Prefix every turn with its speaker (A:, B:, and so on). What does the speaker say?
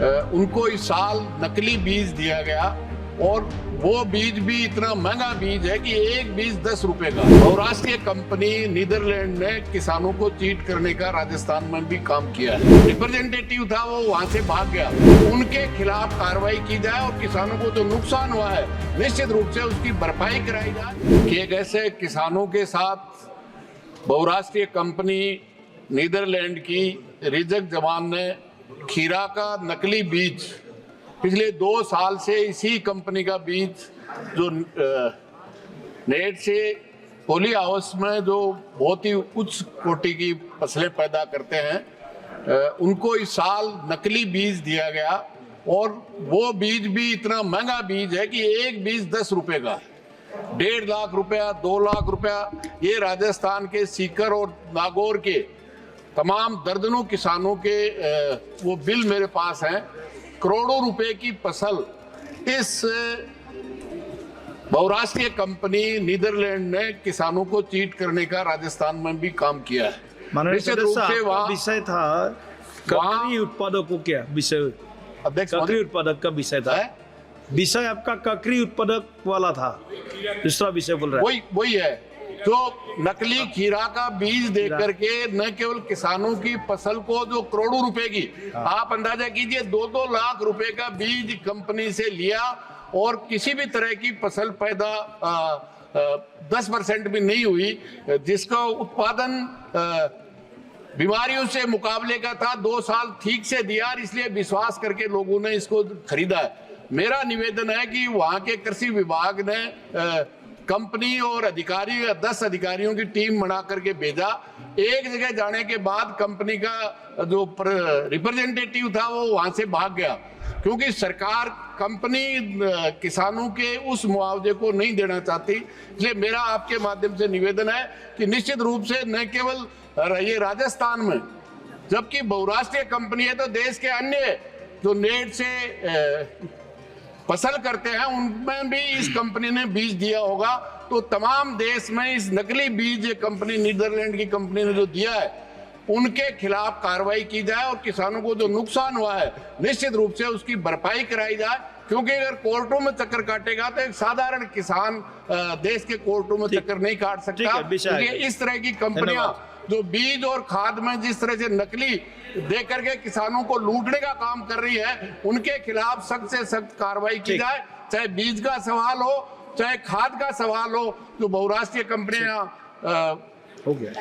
A: उनको इस साल नकली बीज दिया गया और वो बीज भी इतना महंगा बीज है कि एक बीज 10 रुपए का। बहुराष्ट्रीय कंपनी नीदरलैंड ने किसानों को चीट करने का राजस्थान में भी काम किया है। रिप्रेजेंटेटिव था वो वहां से भाग गया। उनके खिलाफ कार्रवाई की जाए और किसानों को जो नुकसान हुआ है निश्चित रूप से उसकी भरपाई कराई जाए। कि एक ऐसे किसानों के साथ बहुराष्ट्रीय कंपनी नीदरलैंड की रिजक जवान ने खीरा का नकली बीज पिछले 2 साल से इसी कंपनी का बीज जो नेट से पोली हाउस में जो बहुत ही उच्च कोटि की फसलें पैदा करते हैं उनको इस साल नकली बीज दिया गया और वो बीज भी इतना महंगा बीज है कि एक बीज 10 रुपए का, 1.5 लाख रुपया, 2 लाख रुपया। ये राजस्थान के सीकर और नागौर के तमाम दर्जनों किसानों के वो बिल मेरे पास हैं। करोड़ों रुपए की फसल इस बहुराष्ट्रीय कंपनी नीदरलैंड ने किसानों को चीट करने का राजस्थान में भी काम किया है। निश्चित रूप से वहाँ
B: विषय था ककड़ी उत्पादकों क्या विषय,
A: अध्यक्ष
B: ककड़ी उत्पादक का विषय था। विषय आपका ककड़ी उत्पादक वाला था, दूसरा विषय बोल रहा है।
A: वही है जो नकली खीरा का बीज दे करके न केवल किसानों की फसल को जो करोड़ों रुपए की, आप अंदाजा कीजिए 2-2 लाख रुपए का बीज कंपनी से लिया और किसी भी तरह की फसल पैदा 10% भी नहीं हुई, जिसका उत्पादन बीमारियों से मुकाबले का था। 2 साल ठीक से दिया और इसलिए विश्वास करके लोगों ने इसको खरीदा है। मेरा निवेदन है कि वहां के कृषि विभाग ने कंपनी और अधिकारी 10 अधिकारियों की टीम बना करके भेजा। एक जगह जाने के बाद कंपनी का जो रिप्रेजेंटेटिव था वो वहां से भाग गया, क्योंकि सरकार कंपनी किसानों के उस मुआवजे को नहीं देना चाहती। इसलिए मेरा आपके माध्यम से निवेदन है कि निश्चित रूप से न केवल ये राजस्थान में, जबकि बहुराष्ट्रीय कंपनी है, तो देश के अन्य जो नेट से फसल करते हैं उनमें भी इस कंपनी ने बीज दिया होगा। तो तमाम देश में इस नकली बीज कंपनी नीदरलैंड की कंपनी ने जो दिया है उनके खिलाफ कार्रवाई की जाए और किसानों को जो नुकसान हुआ है निश्चित रूप से उसकी भरपाई कराई जाए। क्योंकि अगर कोर्टों में चक्कर काटेगा तो एक साधारण किसान देश के कोर्टों में चक्कर नहीं काट सकता। क्योंकि इस तरह की कंपनियां जो बीज और खाद में जिस तरह से नकली दे करके किसानों को लूटने का काम कर रही है, उनके खिलाफ सख्त से सख्त कार्रवाई की जाए। चाहे बीज का सवाल हो, चाहे खाद का सवाल हो, जो बहुराष्ट्रीय कंपनियां
B: हो गया।